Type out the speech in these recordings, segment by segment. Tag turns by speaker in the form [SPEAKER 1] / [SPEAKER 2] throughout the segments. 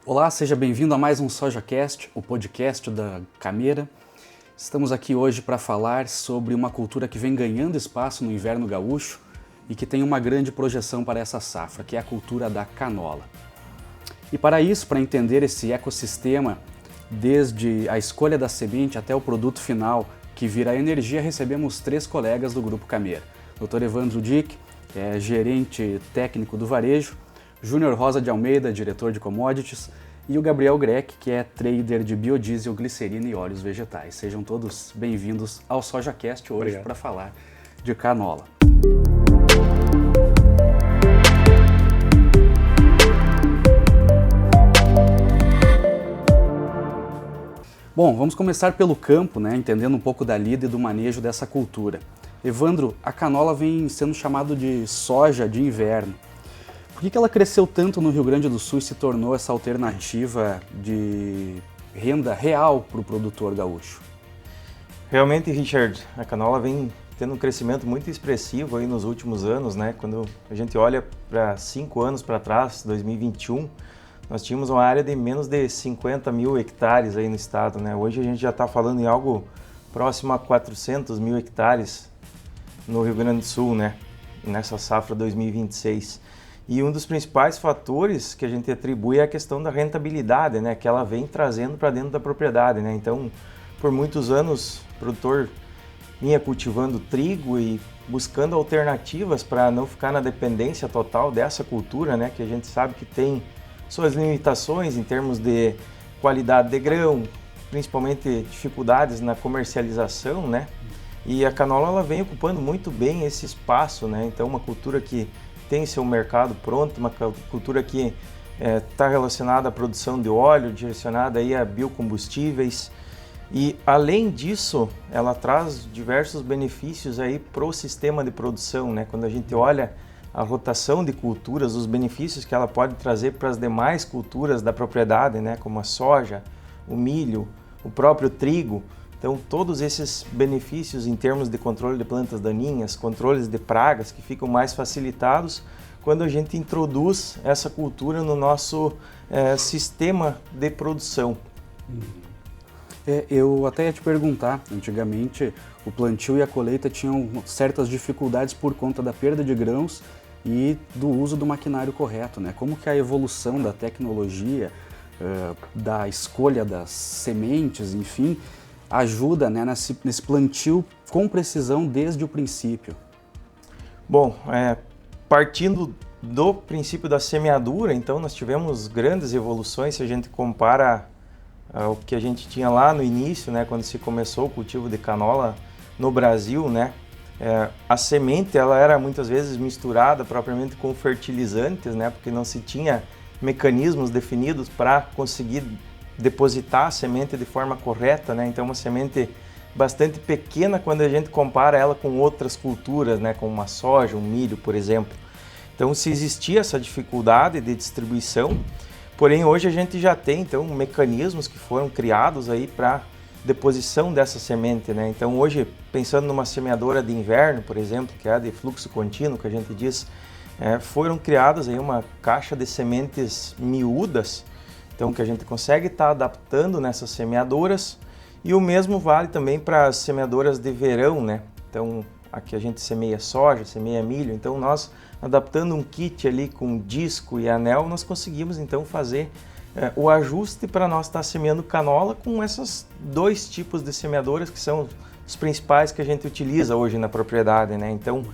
[SPEAKER 1] Olá, seja bem-vindo a mais um SojaCast, o podcast da Cameira. Estamos aqui hoje para falar sobre uma cultura que vem ganhando espaço no inverno gaúcho e que tem uma grande projeção para essa safra, que é a cultura da canola. E para isso, para entender esse ecossistema, desde a escolha da semente até o produto final, que vira energia, recebemos 3 colegas do Grupo Cameira. Dr. Evandro Dick, que é gerente técnico do varejo, Júnior Rosa de Almeida, diretor de commodities, e o Gabriel Greck, que é trader de biodiesel, glicerina e óleos vegetais. Sejam todos bem-vindos ao SojaCast hoje para falar de canola. Bom, vamos começar pelo campo, entendendo um pouco da lida e do manejo dessa cultura. Evandro, a canola vem sendo chamado de soja de inverno. Por que ela cresceu tanto no Rio Grande do Sul e se tornou essa alternativa de renda real para o produtor gaúcho?
[SPEAKER 2] Realmente, Richard, a canola vem tendo um crescimento muito expressivo aí nos últimos anos, né? Quando a gente olha para 5 anos para trás, 2021, nós tínhamos uma área de menos de 50 mil hectares aí no estado, né? Hoje a gente já está falando em algo próximo a 400 mil hectares no Rio Grande do Sul, né? Nessa safra 2026. E um dos principais fatores que a gente atribui é a questão da rentabilidade, né, que ela vem trazendo para dentro da propriedade, né? Então, por muitos anos, o produtor vinha cultivando trigo e buscando alternativas para não ficar na dependência total dessa cultura, né, que a gente sabe que tem suas limitações em termos de qualidade de grão, principalmente dificuldades na comercialização, né? E a canola ela vem ocupando muito bem esse espaço, né? Então, uma cultura que tem seu mercado pronto, uma cultura que está relacionada à produção de óleo, direcionada aí a biocombustíveis, e além disso ela traz diversos benefícios aí para o sistema de produção, né? Quando a gente olha a rotação de culturas, os benefícios que ela pode trazer para as demais culturas da propriedade, né? Como a soja, o milho, o próprio trigo. Então, todos esses benefícios em termos de controle de plantas daninhas, controles de pragas que ficam mais facilitados quando a gente introduz essa cultura no nosso sistema de produção.
[SPEAKER 1] Eu até ia te perguntar, antigamente o plantio e a colheita tinham certas dificuldades por conta da perda de grãos e do uso do maquinário correto, né? Como que a evolução da tecnologia, da escolha das sementes, enfim, ajuda, né, nesse plantio com precisão desde o princípio?
[SPEAKER 2] Bom, partindo do princípio da semeadura, então nós tivemos grandes evoluções se a gente compara ao que a gente tinha lá no início, né, quando se começou o cultivo de canola no Brasil, né? A semente ela era muitas vezes misturada propriamente com fertilizantes, né, porque não se tinha mecanismos definidos para conseguir depositar a semente de forma correta, né? Então uma semente bastante pequena quando a gente compara ela com outras culturas, né? Como uma soja, um milho, por exemplo. Então se existia essa dificuldade de distribuição, porém hoje a gente já tem então mecanismos que foram criados aí para deposição dessa semente, né? Então hoje, pensando numa semeadora de inverno, por exemplo, que é a de fluxo contínuo, que a gente diz, foram criadas aí uma caixa de sementes miúdas, então que a gente consegue estar adaptando nessas semeadoras, e o mesmo vale também para as semeadoras de verão, né? Então aqui a gente semeia soja, semeia milho, então nós adaptando um kit ali com disco e anel, nós conseguimos então fazer o ajuste para nós estar semeando canola com esses 2 tipos de semeadoras que são os principais que a gente utiliza hoje na propriedade, né? Então,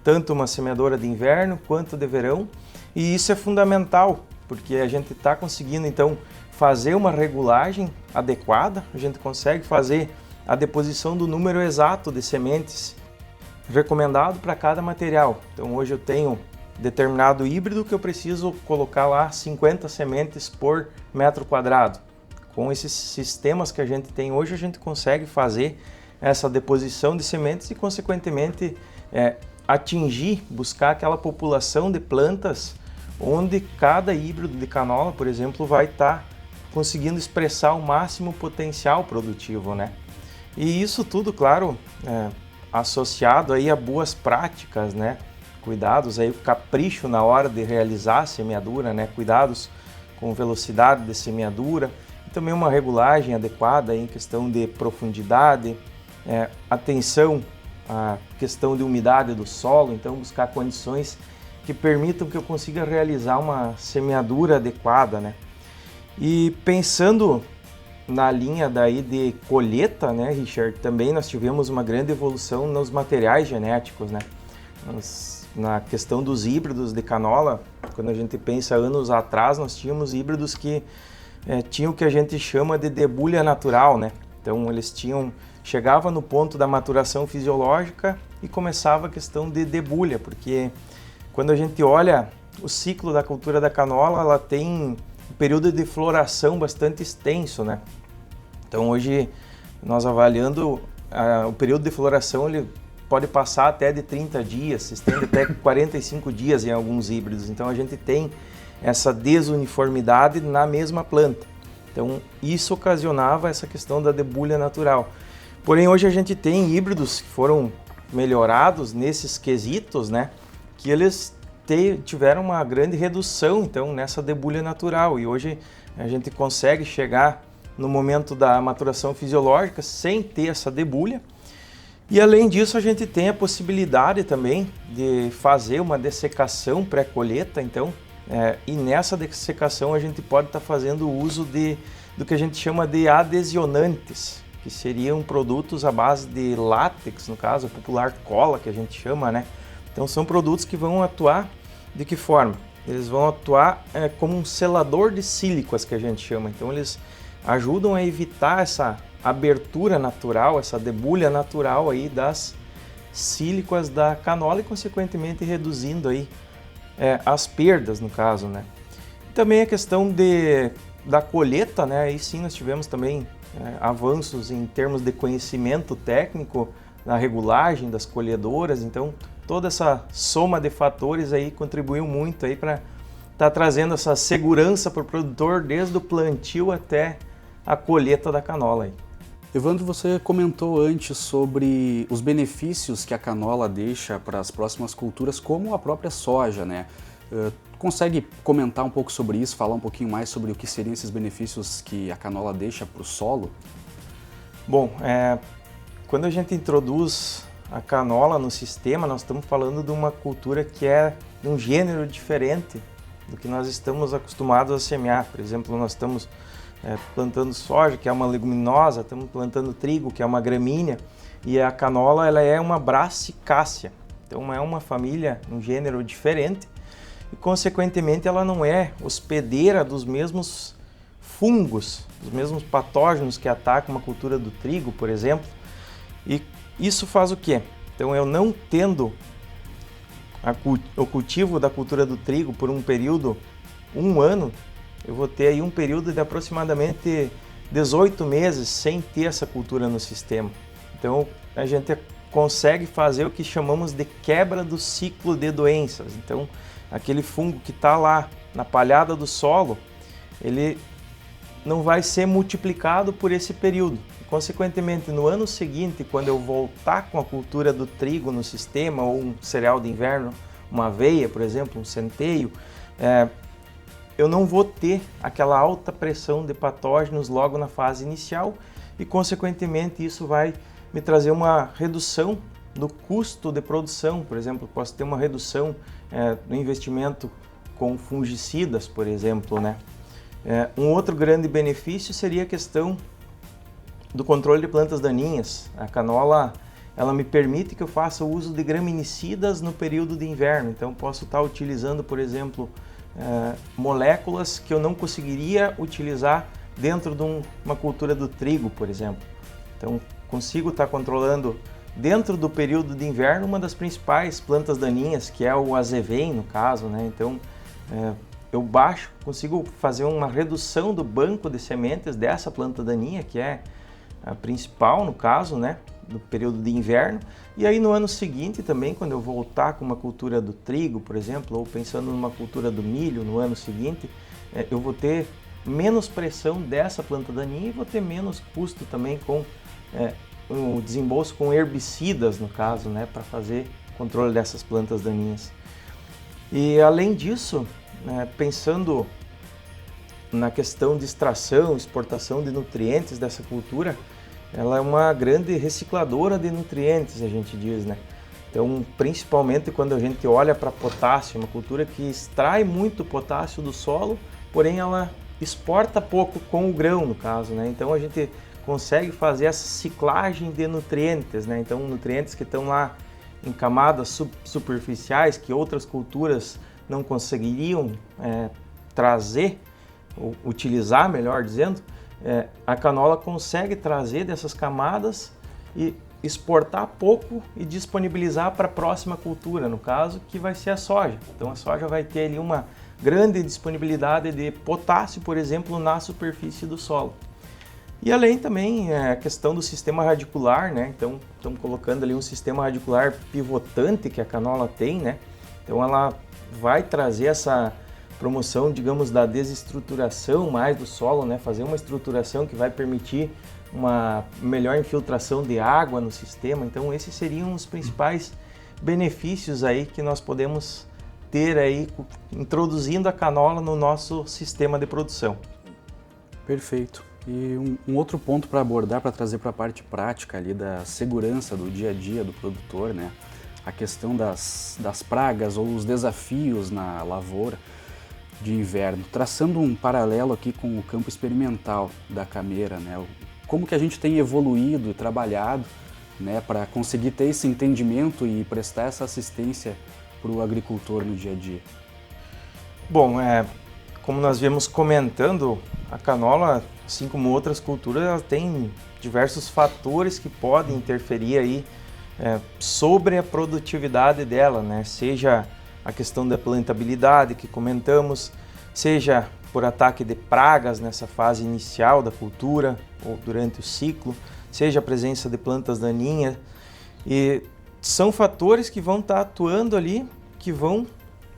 [SPEAKER 2] tanto uma semeadora de inverno quanto de verão, e isso é fundamental, porque a gente está conseguindo então fazer uma regulagem adequada, a gente consegue fazer a deposição do número exato de sementes recomendado para cada material. Então hoje eu tenho determinado híbrido que eu preciso colocar lá 50 sementes por metro quadrado. Com esses sistemas que a gente tem hoje, a gente consegue fazer essa deposição de sementes e, consequentemente, buscar aquela população de plantas onde cada híbrido de canola, por exemplo, vai estar conseguindo expressar o máximo potencial produtivo, né? E isso tudo, claro, associado aí a boas práticas, né? Cuidados aí, o capricho na hora de realizar a semeadura, né? Cuidados com velocidade de semeadura, e também uma regulagem adequada em questão de profundidade, atenção à questão de umidade do solo, então buscar condições que permitam que eu consiga realizar uma semeadura adequada, né? E pensando na linha daí de colheita, né, Richard, também nós tivemos uma grande evolução nos materiais genéticos, né? Na questão dos híbridos de canola, quando a gente pensa anos atrás, nós tínhamos híbridos que tinham o que a gente chama de debulha natural, né? Então eles chegava no ponto da maturação fisiológica e começava a questão de debulha, porque quando a gente olha o ciclo da cultura da canola, ela tem um período de floração bastante extenso, né? Então hoje, nós avaliando o período de floração, ele pode passar até de 30 dias, se estende até 45 dias em alguns híbridos. Então a gente tem essa desuniformidade na mesma planta. Então isso ocasionava essa questão da debulha natural. Porém hoje a gente tem híbridos que foram melhorados nesses quesitos, né? Que eles tiveram uma grande redução então nessa debulha natural, e hoje a gente consegue chegar no momento da maturação fisiológica sem ter essa debulha. E além disso a gente tem a possibilidade também de fazer uma dessecação pré-colheita, então, e nessa dessecação a gente pode estar fazendo uso do que a gente chama de adhesionantes, que seriam produtos à base de látex, no caso, a popular cola que a gente chama, né? Então são produtos que vão atuar de que forma? Eles vão atuar como um selador de sílicas, que a gente chama. Então eles ajudam a evitar essa abertura natural, essa debulha natural aí das sílicas da canola e consequentemente reduzindo aí as perdas no caso, né? Também a questão da colheita, né? Aí sim nós tivemos também avanços em termos de conhecimento técnico na regulagem das colhedoras, então toda essa soma de fatores aí contribuiu muito aí para estar trazendo essa segurança para o produtor desde o plantio até a colheita da canola aí.
[SPEAKER 1] Evandro, você comentou antes sobre os benefícios que a canola deixa para as próximas culturas, como a própria soja, né? Consegue comentar um pouco sobre isso, falar um pouquinho mais sobre o que seriam esses benefícios que a canola deixa para o solo?
[SPEAKER 2] Bom, quando a gente introduz a canola no sistema, nós estamos falando de uma cultura que é de um gênero diferente do que nós estamos acostumados a semear. Por exemplo, nós estamos plantando soja, que é uma leguminosa, estamos plantando trigo, que é uma gramínea, e a canola ela é uma brassicácea. Então é uma família, um gênero diferente, e consequentemente ela não é hospedeira dos mesmos fungos, dos mesmos patógenos que atacam uma cultura do trigo, por exemplo. E isso faz o quê? Então eu não tendo o cultivo da cultura do trigo por um período, um ano, eu vou ter aí um período de aproximadamente 18 meses sem ter essa cultura no sistema. Então a gente consegue fazer o que chamamos de quebra do ciclo de doenças. Então aquele fungo que está lá na palhada do solo, ele não vai ser multiplicado por esse período. Consequentemente, no ano seguinte, quando eu voltar com a cultura do trigo no sistema, ou um cereal de inverno, uma aveia, por exemplo, um centeio, eu não vou ter aquela alta pressão de patógenos logo na fase inicial e, consequentemente, isso vai me trazer uma redução do custo de produção. Por exemplo, posso ter uma redução no investimento com fungicidas, por exemplo, né? Um outro grande benefício seria a questão do controle de plantas daninhas. A canola, ela me permite que eu faça o uso de graminicidas no período de inverno. Então, posso estar utilizando, por exemplo, moléculas que eu não conseguiria utilizar dentro de uma cultura do trigo, por exemplo. Então, consigo estar controlando dentro do período de inverno uma das principais plantas daninhas, que é o azevém, no caso, né? Então, eu consigo fazer uma redução do banco de sementes dessa planta daninha, que é a principal, no caso, né, do período de inverno. E aí no ano seguinte também, quando eu voltar com uma cultura do trigo, por exemplo, ou pensando numa cultura do milho no ano seguinte, eu vou ter menos pressão dessa planta daninha e vou ter menos custo também com o desembolso com herbicidas, no caso, né, para fazer controle dessas plantas daninhas. E além disso, pensando na questão de extração, exportação de nutrientes dessa cultura, ela é uma grande recicladora de nutrientes, a gente diz, né? Então, principalmente quando a gente olha para potássio, uma cultura que extrai muito potássio do solo, porém ela exporta pouco com o grão, no caso, né? Então a gente consegue fazer essa ciclagem de nutrientes, né? Então, nutrientes que estão lá em camadas superficiais que outras culturas não conseguiriam trazer, ou utilizar, melhor dizendo, a canola consegue trazer dessas camadas e exportar pouco e disponibilizar para a próxima cultura, no caso, que vai ser a soja. Então a soja vai ter ali uma grande disponibilidade de potássio, por exemplo, na superfície do solo. E além também a questão do sistema radicular, né? Então estamos colocando ali um sistema radicular pivotante que a canola tem, né? Então ela vai trazer essa promoção, digamos, da desestruturação mais do solo, né? Fazer uma estruturação que vai permitir uma melhor infiltração de água no sistema. Então esses seriam os principais benefícios aí que nós podemos ter aí introduzindo a canola no nosso sistema de produção.
[SPEAKER 1] Perfeito. E um outro ponto para abordar, para trazer para a parte prática ali da segurança do dia a dia do produtor, né? A questão das pragas ou os desafios na lavoura de inverno, traçando um paralelo aqui com o campo experimental da Cameira, né? Como que a gente tem evoluído e trabalhado, né, para conseguir ter esse entendimento e prestar essa assistência para o agricultor no dia a dia?
[SPEAKER 2] Bom, como nós viemos comentando, a canola, assim como outras culturas, ela tem diversos fatores que podem interferir aí sobre a produtividade dela, né? Seja a questão da plantabilidade que comentamos, seja por ataque de pragas nessa fase inicial da cultura ou durante o ciclo, seja a presença de plantas daninhas, e são fatores que vão estar atuando ali, que vão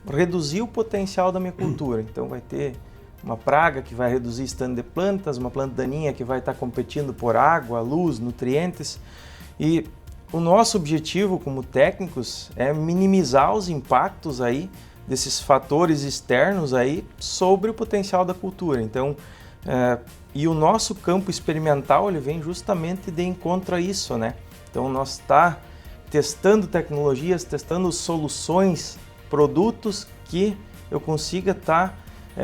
[SPEAKER 2] reduzir o potencial da minha cultura. Então vai ter uma praga que vai reduzir o stand de plantas, uma planta daninha que vai estar competindo por água, luz, nutrientes, e o nosso objetivo como técnicos é minimizar os impactos aí desses fatores externos aí sobre o potencial da cultura. Então, e o nosso campo experimental ele vem justamente de encontro a isso, né? Então nós está testando tecnologias, testando soluções, produtos que eu consiga estar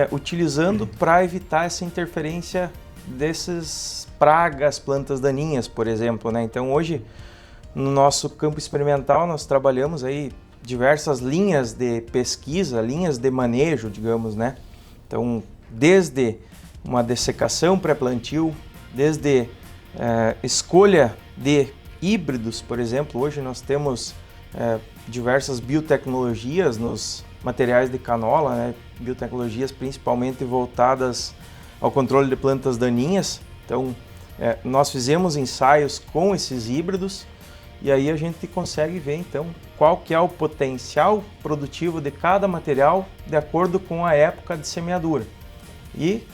[SPEAKER 2] utilizando para evitar essa interferência dessas pragas, plantas daninhas, por exemplo, né? Então hoje no nosso campo experimental nós trabalhamos aí diversas linhas de pesquisa, linhas de manejo, digamos, né? Então, desde uma dessecação pré-plantio, desde escolha de híbridos, por exemplo, hoje nós temos diversas biotecnologias nos materiais de canola, né? Biotecnologias principalmente voltadas ao controle de plantas daninhas. Então, nós fizemos ensaios com esses híbridos e aí a gente consegue ver então qual que é o potencial produtivo de cada material de acordo com a época de semeadura. E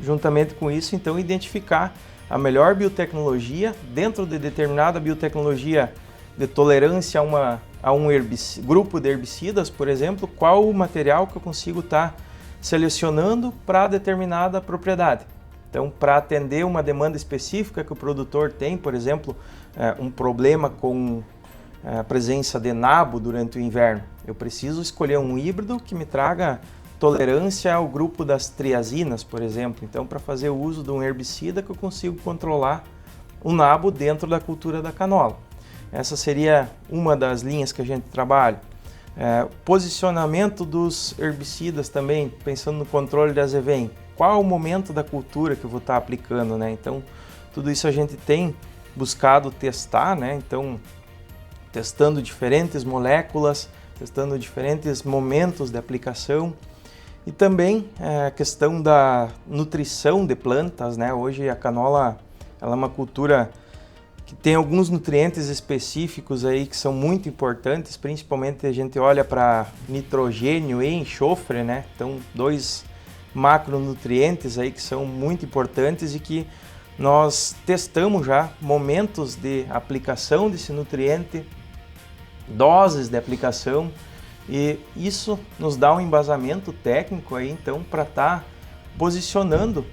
[SPEAKER 2] juntamente com isso então identificar a melhor biotecnologia dentro de determinada biotecnologia de tolerância a um grupo de herbicidas, por exemplo, qual o material que eu consigo estar selecionando para determinada propriedade. Então, para atender uma demanda específica que o produtor tem, por exemplo, um problema com a presença de nabo durante o inverno, eu preciso escolher um híbrido que me traga tolerância ao grupo das triazinas, por exemplo. Então, para fazer o uso de um herbicida que eu consigo controlar o nabo dentro da cultura da canola. Essa seria uma das linhas que a gente trabalha. Posicionamento dos herbicidas também, pensando no controle da azevém. Qual o momento da cultura que eu vou estar aplicando, né? Então, tudo isso a gente tem buscado testar, né? Então, testando diferentes moléculas, testando diferentes momentos de aplicação e também a questão da nutrição de plantas, né? Hoje a canola ela é uma cultura que tem alguns nutrientes específicos aí que são muito importantes, principalmente a gente olha para nitrogênio e enxofre, né? Então, dois macronutrientes aí que são muito importantes e que nós testamos já momentos de aplicação desse nutriente, doses de aplicação, e isso nos dá um embasamento técnico aí então para estar posicionando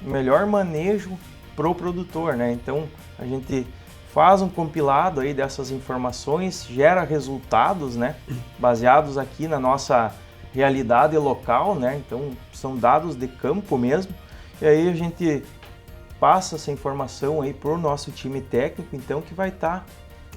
[SPEAKER 2] o melhor manejo para o produtor, né? Então a gente faz um compilado aí dessas informações, gera resultados, né? Baseados aqui na nossa realidade local, né? Então são dados de campo mesmo, e aí a gente passa essa informação aí para o nosso time técnico, então que vai estar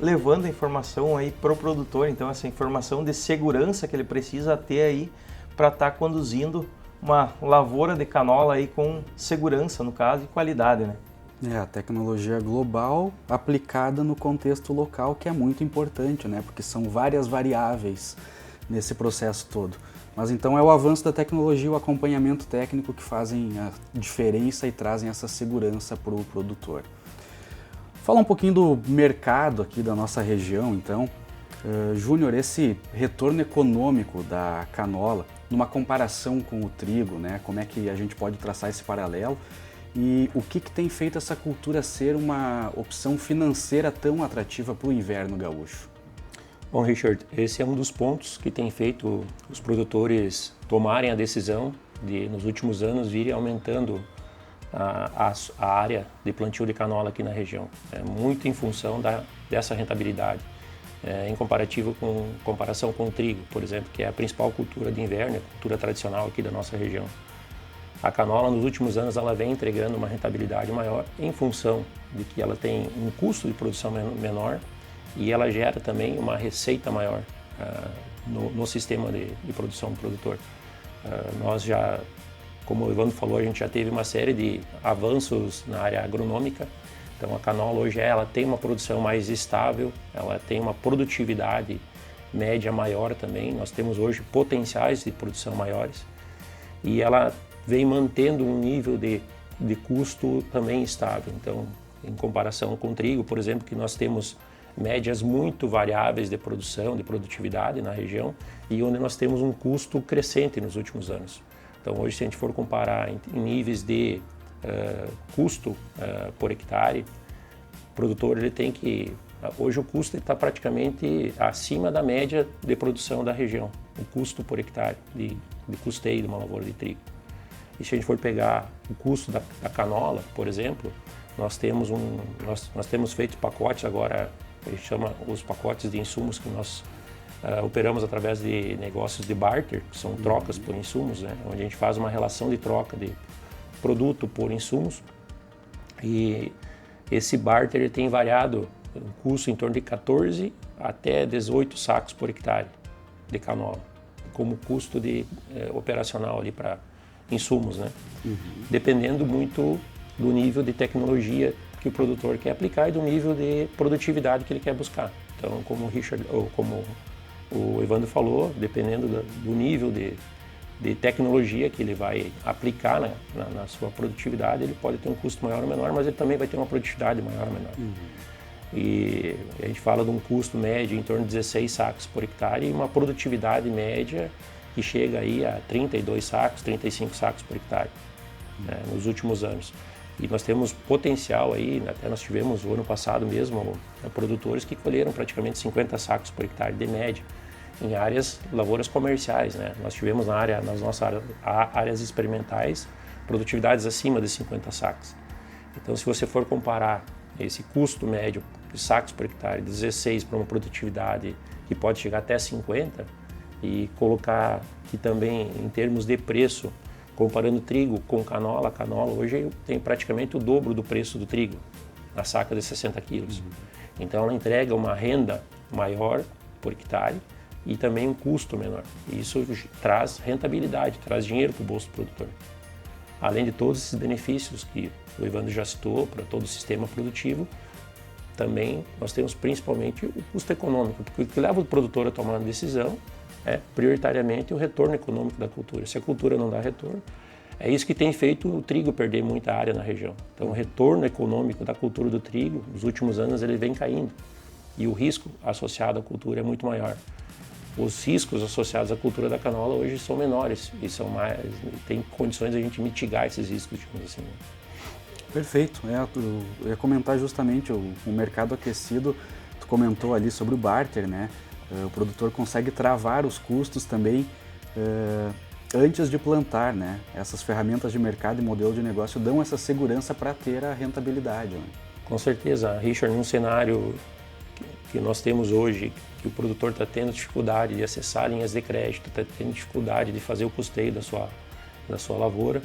[SPEAKER 2] levando a informação aí para o produtor, então essa informação de segurança que ele precisa ter aí para estar conduzindo uma lavoura de canola aí com segurança, no caso, e qualidade, né?
[SPEAKER 1] A tecnologia global aplicada no contexto local, que é muito importante, né? Porque são várias variáveis nesse processo todo. Mas então é o avanço da tecnologia e o acompanhamento técnico que fazem a diferença e trazem essa segurança para o produtor. Fala um pouquinho do mercado aqui da nossa região, então. Júnior, esse retorno econômico da canola, numa comparação com o trigo, né? Como é que a gente pode traçar esse paralelo? E o que tem feito essa cultura ser uma opção financeira tão atrativa para o inverno gaúcho?
[SPEAKER 3] Bom, Richard, esse é um dos pontos que tem feito os produtores tomarem a decisão de, nos últimos anos, virem aumentando a área de plantio de canola aqui na região. É muito em função dessa rentabilidade, em comparação com o trigo, por exemplo, que é a principal cultura de inverno, a cultura tradicional aqui da nossa região. A canola, nos últimos anos, ela vem entregando uma rentabilidade maior em função de que ela tem um custo de produção menor e ela gera também uma receita maior no sistema de produção do produtor. Nós já, como o Evandro falou, a gente já teve uma série de avanços na área agronômica. Então a canola hoje ela tem uma produção mais estável, ela tem uma produtividade média maior também. Nós temos hoje potenciais de produção maiores e ela vem mantendo um nível de custo também estável. Então, em comparação com o trigo, por exemplo, que nós temos médias muito variáveis de produção, de produtividade na região e onde nós temos um custo crescente nos últimos anos. Então, hoje, se a gente for comparar em níveis de custo por hectare, o produtor ele tem que... Hoje o custo está praticamente acima da média de produção da região, o custo por hectare de custeio de uma lavoura de trigo. E se a gente for pegar o custo da canola, por exemplo, nós temos feito pacotes agora, a gente chama os pacotes de insumos que nós operamos através de negócios de barter, que são trocas por insumos, né? Onde a gente faz uma relação de troca de produto por insumos. E esse barter ele tem variado um custo em torno de 14 até 18 sacos por hectare de canola, como custo operacional ali para insumos, né? Dependendo muito do nível de tecnologia que o produtor quer aplicar e do nível de produtividade que ele quer buscar. Então, como o Evandro falou, dependendo do nível de tecnologia que ele vai aplicar na sua produtividade, ele pode ter um custo maior ou menor, mas ele também vai ter uma produtividade maior ou menor. E a gente fala de um custo médio em torno de 16 sacos por hectare e uma produtividade média que chega aí a 32 sacos, 35 sacos por hectare nos últimos anos. E nós temos potencial aí, até nós tivemos o ano passado mesmo produtores que colheram praticamente 50 sacos por hectare de média em lavouras comerciais, né? Nós tivemos nas nossas áreas experimentais produtividades acima de 50 sacos. Então, se você for comparar esse custo médio de sacos por hectare, 16 para uma produtividade que pode chegar até 50, e colocar que também em termos de preço, comparando trigo com canola, a canola hoje tem praticamente o dobro do preço do trigo, na saca de 60 quilos. Então ela entrega uma renda maior por hectare e também um custo menor. E isso traz rentabilidade, traz dinheiro para o bolso do produtor. Além de todos esses benefícios que o Evandro já citou para todo o sistema produtivo, também nós temos principalmente o custo econômico, porque o que leva o produtor a tomar uma decisão é prioritariamente o retorno econômico da cultura. Se a cultura não dá retorno, é isso que tem feito o trigo perder muita área na região. Então o retorno econômico da cultura do trigo, nos últimos anos, ele vem caindo. E o risco associado à cultura é muito maior. Os riscos associados à cultura da canola hoje são menores e tem condições de a gente mitigar esses riscos, digamos assim.
[SPEAKER 1] Perfeito. Eu ia comentar justamente o mercado aquecido. Tu comentou ali sobre o barter, né? O produtor consegue travar os custos também antes de plantar, né? Essas ferramentas de mercado e modelo de negócio dão essa segurança para ter a rentabilidade, né?
[SPEAKER 3] Com certeza, Richard, num cenário que nós temos hoje, que o produtor está tendo dificuldade de acessar linhas de crédito, está tendo dificuldade de fazer o custeio da sua lavoura,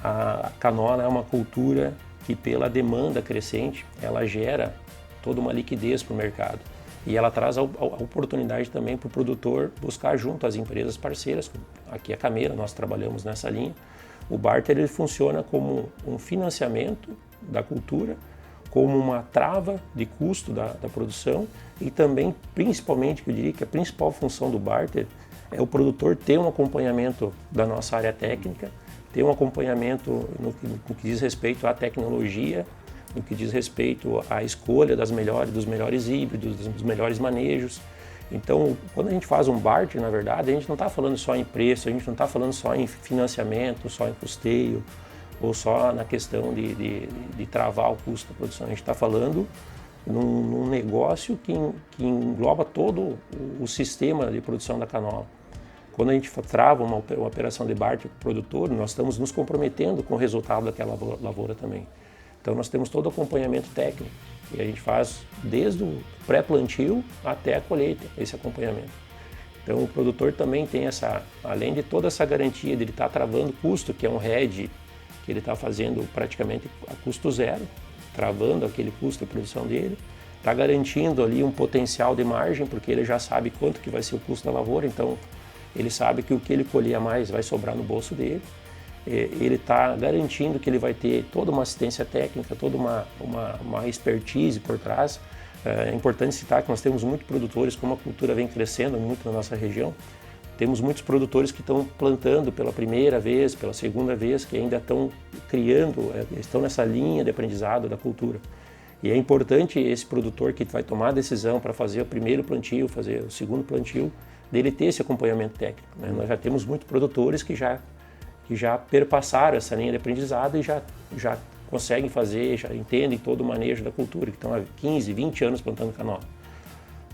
[SPEAKER 3] a canola é uma cultura que, pela demanda crescente, ela gera toda uma liquidez para o mercado. E ela traz a oportunidade também para o produtor buscar junto às empresas parceiras. Aqui a Cameira, nós trabalhamos nessa linha. O barter ele funciona como um financiamento da cultura, como uma trava de custo da produção e também, principalmente, eu diria que a principal função do barter é o produtor ter um acompanhamento da nossa área técnica, ter um acompanhamento no que diz respeito à tecnologia, no que diz respeito à escolha dos melhores híbridos, dos melhores manejos. Então, quando a gente faz um barter, na verdade, a gente não está falando só em preço, a gente não está falando só em financiamento, só em custeio, ou só na questão de travar o custo da produção. A gente está falando num negócio que engloba todo o sistema de produção da canola. Quando a gente trava uma operação de barter com o produtor, nós estamos nos comprometendo com o resultado daquela lavoura também. Então nós temos todo o acompanhamento técnico e a gente faz desde o pré-plantio até a colheita, esse acompanhamento. Então o produtor também tem além de toda essa garantia de ele estar travando custo, que é um hedge que ele está fazendo praticamente a custo zero, travando aquele custo de produção dele, está garantindo ali um potencial de margem, porque ele já sabe quanto que vai ser o custo da lavoura, então ele sabe que o que ele colher a mais vai sobrar no bolso dele. Ele está garantindo que ele vai ter toda uma assistência técnica, toda uma expertise por trás. É importante citar que nós temos muitos produtores, como a cultura vem crescendo muito na nossa região, temos muitos produtores que estão plantando pela primeira vez, pela segunda vez, que ainda estão criando, estão nessa linha de aprendizado da cultura. E é importante esse produtor que vai tomar a decisão para fazer o primeiro plantio, fazer o segundo plantio, dele ter esse acompanhamento técnico, né? Nós já temos muitos produtores que já perpassaram essa linha de aprendizado e já conseguem fazer, já entendem todo o manejo da cultura, que estão há 15, 20 anos plantando canola.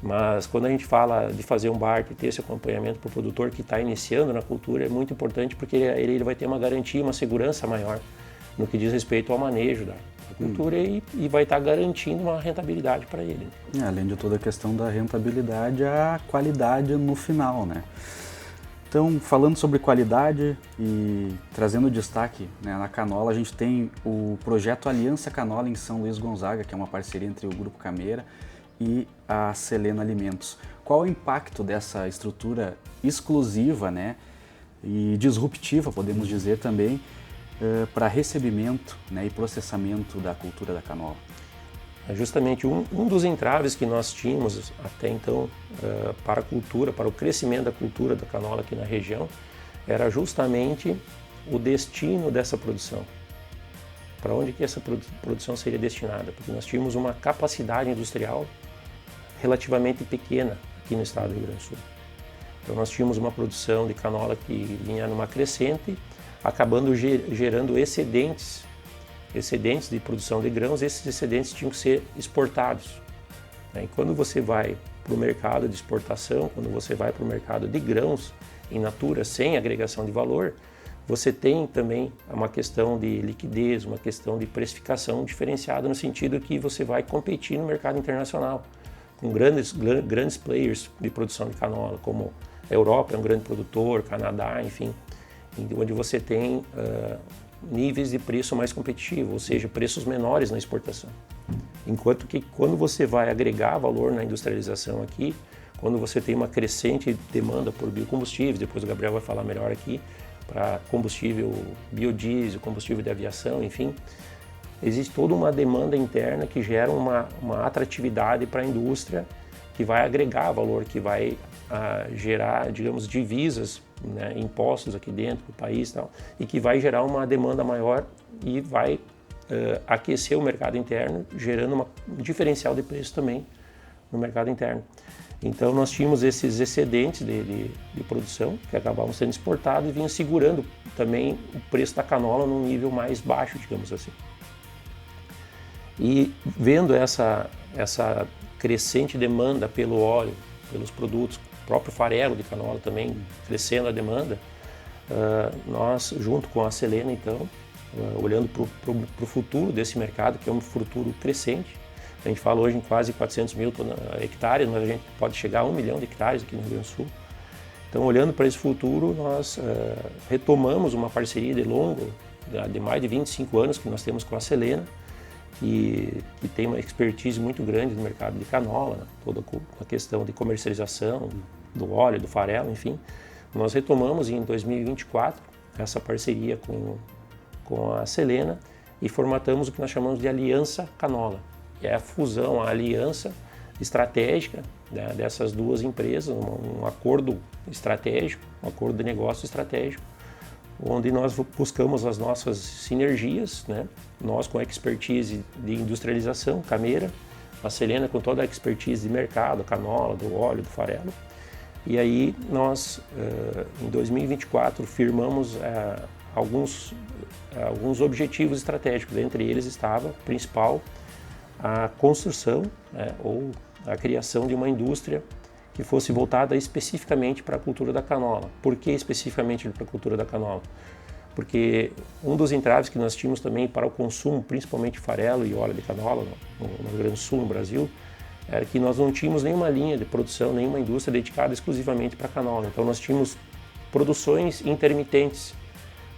[SPEAKER 3] Mas quando a gente fala de fazer um barter e ter esse acompanhamento para o produtor que está iniciando na cultura, é muito importante porque ele vai ter uma garantia, uma segurança maior no que diz respeito ao manejo da cultura e vai estar garantindo uma rentabilidade para ele.
[SPEAKER 1] Além de toda a questão da rentabilidade, a qualidade no final, né? Então, falando sobre qualidade e trazendo destaque, né, na canola, a gente tem o projeto Aliança Canola em São Luís Gonzaga, que é uma parceria entre o Grupo Cameira e a Selena Alimentos. Qual o impacto dessa estrutura exclusiva, né, e disruptiva, podemos dizer também, para recebimento, né, e processamento da cultura da canola?
[SPEAKER 3] É justamente um dos entraves que nós tínhamos até então para a cultura, para o crescimento da cultura da canola aqui na região, era justamente o destino dessa produção. Para onde que essa produção seria destinada? Porque nós tínhamos uma capacidade industrial relativamente pequena aqui no estado do Rio Grande do Sul. Então nós tínhamos uma produção de canola que vinha numa crescente, acabando gerando excedentes de produção de grãos. Esses excedentes tinham que ser exportados. E quando você vai para o mercado de exportação, quando você vai para o mercado de grãos in natura, sem agregação de valor, você tem também uma questão de liquidez, uma questão de precificação diferenciada, no sentido que você vai competir no mercado internacional com grandes players de produção de canola, como a Europa é um grande produtor, Canadá, enfim, onde você tem níveis de preço mais competitivos, ou seja, preços menores na exportação. Enquanto que quando você vai agregar valor na industrialização aqui, quando você tem uma crescente demanda por biocombustíveis, depois o Gabriel vai falar melhor aqui, para combustível biodiesel, combustível de aviação, enfim, existe toda uma demanda interna que gera uma atratividade para a indústria, que vai agregar valor, que vai gerar, digamos, divisas, né, impostos aqui dentro do país, tal, e que vai gerar uma demanda maior e vai aquecer o mercado interno, gerando um diferencial de preço também no mercado interno. Então nós tínhamos esses excedentes de produção que acabavam sendo exportados e vinham segurando também o preço da canola num nível mais baixo, digamos assim. E vendo essa crescente demanda pelo óleo, pelos produtos, o próprio farelo de canola também crescendo a demanda, nós, junto com a Selena, então, olhando para o futuro desse mercado, que é um futuro crescente, a gente fala hoje em quase 400 mil hectares, mas a gente pode chegar a 1 milhão de hectares aqui no Rio Grande do Sul. Então, olhando para esse futuro, nós retomamos uma parceria de mais de 25 anos que nós temos com a Selena, que tem uma expertise muito grande no mercado de canola, né? Toda a questão de comercialização do óleo, do farelo, enfim. Nós retomamos em 2024 essa parceria com a Selena e formatamos o que nós chamamos de Aliança Canola. É a fusão, a aliança estratégica, né, dessas duas empresas, um acordo estratégico, um acordo de negócio estratégico, onde nós buscamos as nossas sinergias, né? Nós com a expertise de industrialização, Cameira, a Selena com toda a expertise de mercado, canola, do óleo, do farelo. E aí nós, em 2024, firmamos alguns objetivos estratégicos. Entre eles estava, principal, a construção, né, ou a criação de uma indústria que fosse voltada especificamente para a cultura da canola. Por que especificamente para a cultura da canola? Porque um dos entraves que nós tínhamos também para o consumo, principalmente farelo e óleo de canola no Rio Grande do Sul, no Brasil, era que nós não tínhamos nenhuma linha de produção, nenhuma indústria dedicada exclusivamente para canola. Então nós tínhamos produções intermitentes.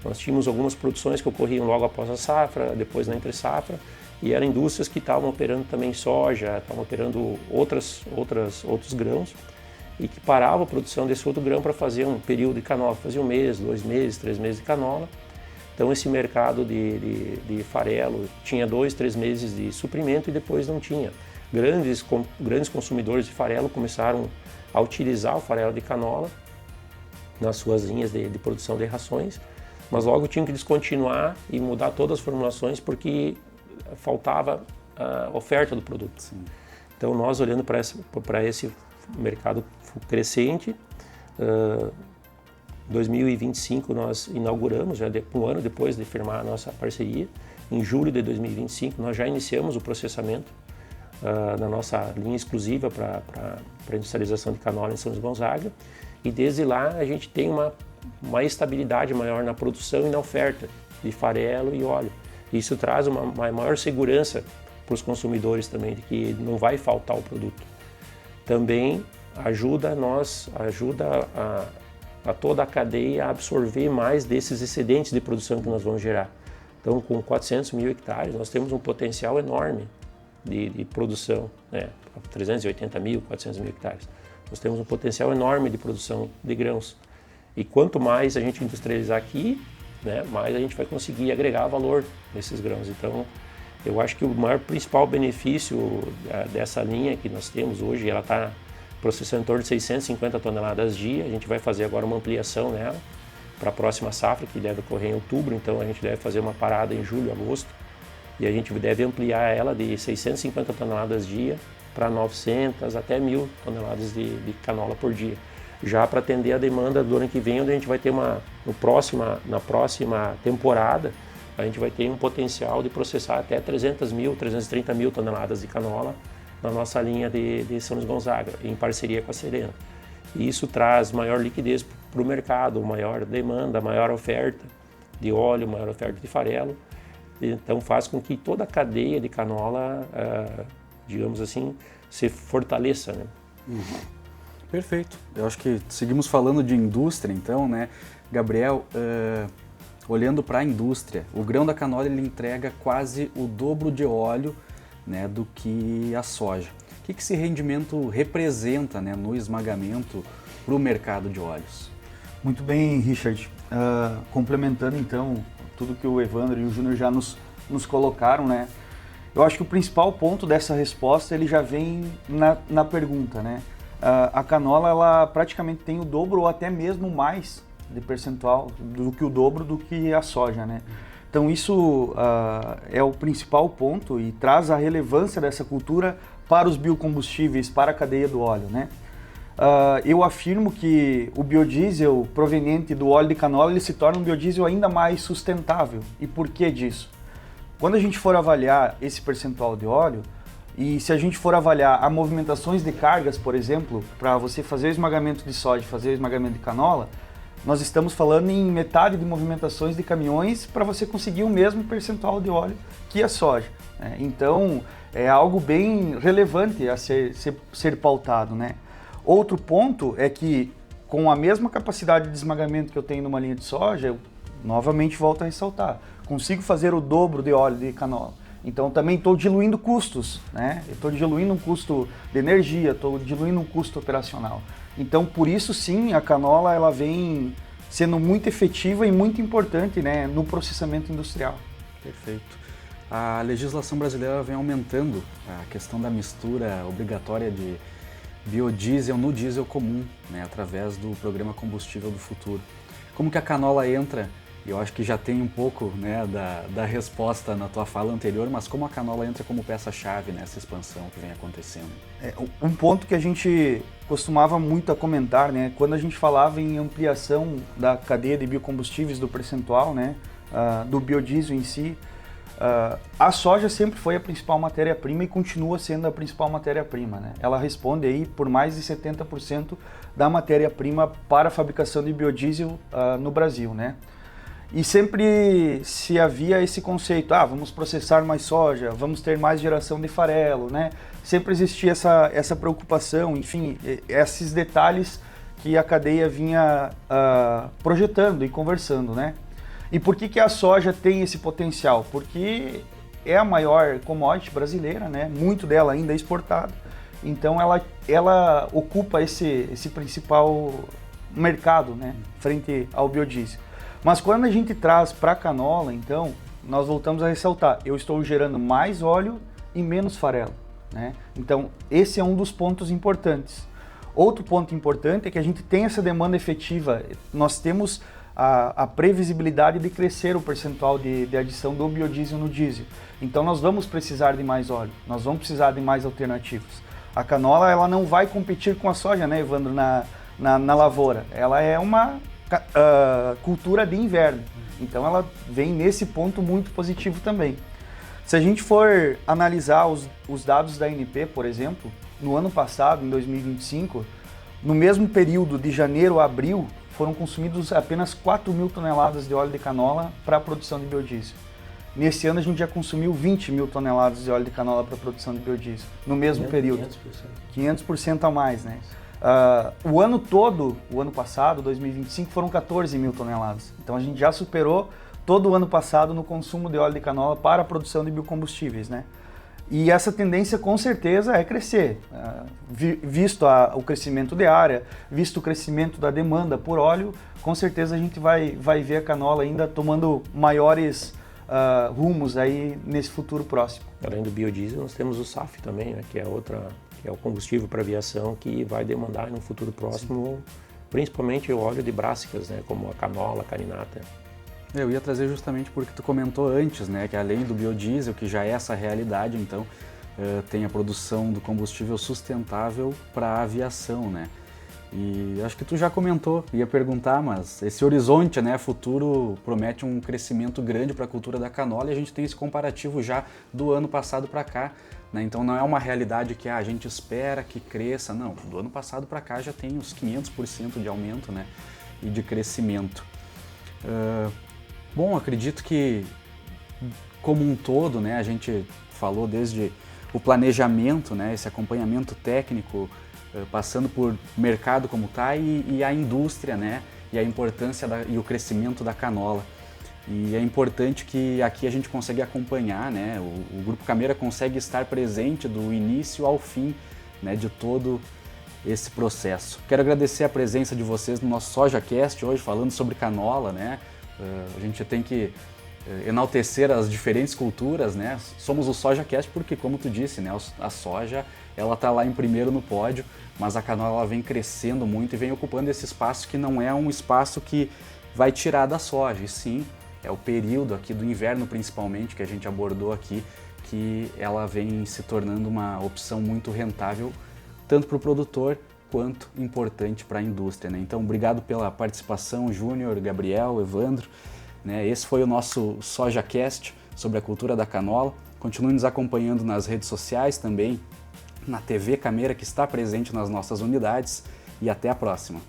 [SPEAKER 3] Nós tínhamos algumas produções que ocorriam logo após a safra, depois na entre-safra, e eram indústrias que estavam operando também soja, estavam operando outros grãos, e que paravam a produção desse outro grão para fazer um período de canola, fazia 1 mês, 2 meses, 3 meses de canola. Então esse mercado de farelo tinha 2, 3 meses de suprimento e depois não tinha. Grandes consumidores de farelo começaram a utilizar o farelo de canola nas suas linhas de produção de rações, mas logo tinham que descontinuar e mudar todas as formulações porque faltava a oferta do produto.
[SPEAKER 1] Sim.
[SPEAKER 3] Então nós, olhando para esse mercado crescente, 2025 nós inauguramos, já um ano depois de firmar a nossa parceria, em julho de 2025 nós já iniciamos o processamento na nossa linha exclusiva para industrialização de canola em São Luís Gonzaga, e desde lá a gente tem uma estabilidade maior na produção e na oferta de farelo e óleo. Isso traz uma maior segurança para os consumidores também, de que não vai faltar o produto. Também ajuda a toda a cadeia a absorver mais desses excedentes de produção que nós vamos gerar. Então, com 400 mil hectares, nós temos um potencial enorme de produção, né? 380 mil, 400 mil hectares. Nós temos um potencial enorme de produção de grãos. E quanto mais a gente industrializar aqui, né, mais a gente vai conseguir agregar valor nesses grãos. Então, eu acho que o principal benefício dessa linha que nós temos hoje, ela está processando em torno de 650 toneladas dia. A gente vai fazer agora uma ampliação nela para a próxima safra, que deve ocorrer em outubro. Então, a gente deve fazer uma parada em julho, agosto, e a gente deve ampliar ela de 650 toneladas dia para 900 até 1.000 toneladas de canola por dia, já para atender a demanda do ano que vem, onde a gente vai ter na próxima temporada, a gente vai ter um potencial de processar até 300 mil, 330 mil toneladas de canola na nossa linha de São Luís Gonzaga, em parceria com a Selena. E isso traz maior liquidez para o mercado, maior demanda, maior oferta de óleo, maior oferta de farelo. Então faz com que toda a cadeia de canola, digamos assim, se fortaleça, né?
[SPEAKER 1] Uhum. Perfeito. Eu acho que seguimos falando de indústria, então, né? Gabriel, olhando para a indústria, o grão da canola ele entrega quase o dobro de óleo, né, do que a soja. O que esse rendimento representa, né, no esmagamento para o mercado de óleos?
[SPEAKER 4] Muito bem, Richard. Complementando então tudo que o Evandro e o Júnior já nos colocaram, né? Eu acho que o principal ponto dessa resposta ele já vem na pergunta, né? A canola ela praticamente tem o dobro ou até mesmo mais de percentual do que o dobro do que a soja, né? Então isso é o principal ponto e traz a relevância dessa cultura para os biocombustíveis, para a cadeia do óleo, né? Eu afirmo que o biodiesel proveniente do óleo de canola ele se torna um biodiesel ainda mais sustentável. E por que disso? Quando a gente for avaliar esse percentual de óleo, e se a gente for avaliar as movimentações de cargas, por exemplo, para você fazer o esmagamento de soja e fazer o esmagamento de canola, nós estamos falando em metade de movimentações de caminhões para você conseguir o mesmo percentual de óleo que a soja, né? Então, é algo bem relevante a ser pautado, né? Outro ponto é que, com a mesma capacidade de esmagamento que eu tenho numa linha de soja, eu novamente volto a ressaltar, consigo fazer o dobro de óleo de canola. Então também estou diluindo custos, né? Estou diluindo um custo de energia, estou diluindo um custo operacional. Então por isso sim a canola ela vem sendo muito efetiva e muito importante, né, no processamento industrial.
[SPEAKER 1] Perfeito. A legislação brasileira vem aumentando a questão da mistura obrigatória de biodiesel no diesel comum, né, através do programa Combustível do Futuro. Como que a canola entra? Eu acho que já tem um pouco, né, da resposta na tua fala anterior, mas como a canola entra como peça-chave nessa expansão que vem acontecendo?
[SPEAKER 4] Um ponto que a gente costumava muito a comentar, né, quando a gente falava em ampliação da cadeia de biocombustíveis do percentual, né, do biodiesel em si, a soja sempre foi a principal matéria-prima e continua sendo a principal matéria-prima, né? Ela responde aí por mais de 70% da matéria-prima para a fabricação de biodiesel no Brasil, né? E sempre se havia esse conceito, vamos processar mais soja, vamos ter mais geração de farelo, né? Sempre existia essa preocupação, enfim, esses detalhes que a cadeia vinha projetando e conversando, né? E por que a soja tem esse potencial? Porque é a maior commodity brasileira, né? Muito dela ainda é exportada. Então ela ocupa esse principal mercado, né? Frente ao biodiesel. Mas quando a gente traz para a canola, então, nós voltamos a ressaltar, eu estou gerando mais óleo e menos farelo, né? Então esse é um dos pontos importantes. Outro ponto importante é que a gente tem essa demanda efetiva, nós temos a previsibilidade de crescer o percentual de adição do biodiesel no diesel. Então nós vamos precisar de mais óleo, nós vamos precisar de mais alternativas. A canola ela não vai competir com a soja, né, Evandro, na lavoura. Ela é uma cultura de inverno, então ela vem nesse ponto muito positivo também. Se a gente for analisar os dados da ANP, por exemplo, no ano passado, em 2025, no mesmo período de janeiro a abril, foram consumidos apenas 4 mil toneladas de óleo de canola para a produção de biodiesel. Nesse ano a gente já consumiu 20 mil toneladas de óleo de canola para a produção de biodiesel, no mesmo período. 500% a mais, né? O ano todo, o ano passado, 2025, foram 14 mil toneladas. Então a gente já superou todo o ano passado no consumo de óleo de canola para a produção de biocombustíveis, né? E essa tendência com certeza é crescer, visto o crescimento de área, visto o crescimento da demanda por óleo, com certeza a gente vai ver a canola ainda tomando maiores rumos aí nesse futuro próximo.
[SPEAKER 3] Além do biodiesel, nós temos o SAF também, né, que é o combustível para aviação que vai demandar no futuro próximo, principalmente o óleo de brássicas, né, como a canola, a carinata.
[SPEAKER 1] Eu ia trazer justamente porque tu comentou antes, né, que além do biodiesel, que já é essa realidade, então tem a produção do combustível sustentável para a aviação, né? E acho que tu já comentou, ia perguntar, mas esse horizonte, né, futuro promete um crescimento grande para a cultura da canola e a gente tem esse comparativo já do ano passado para cá, né? Então não é uma realidade que a gente espera que cresça, não, do ano passado para cá já tem uns 500% de aumento, né, e de crescimento. Bom, acredito que como um todo, né, a gente falou desde o planejamento, né, esse acompanhamento técnico, passando por mercado como está e a indústria, né, e a importância e o crescimento da canola. E é importante que aqui a gente consegue acompanhar, né, o Grupo Cameira consegue estar presente do início ao fim, né, de todo esse processo. Quero agradecer a presença de vocês no nosso SojaCast hoje, falando sobre canola, né. A gente tem que enaltecer as diferentes culturas, né? Somos o SojaCast porque, como tu disse, né, a soja ela está lá em primeiro no pódio, mas a canola ela vem crescendo muito e vem ocupando esse espaço que não é um espaço que vai tirar da soja, e sim é o período aqui do inverno principalmente que a gente abordou aqui, que ela vem se tornando uma opção muito rentável tanto para o produtor quanto importante para a indústria, né? Então, obrigado pela participação, Júnior, Gabriel, Evandro, né? Esse foi o nosso SojaCast sobre a cultura da canola. Continue nos acompanhando nas redes sociais também, na TV Cameira, que está presente nas nossas unidades, e até a próxima.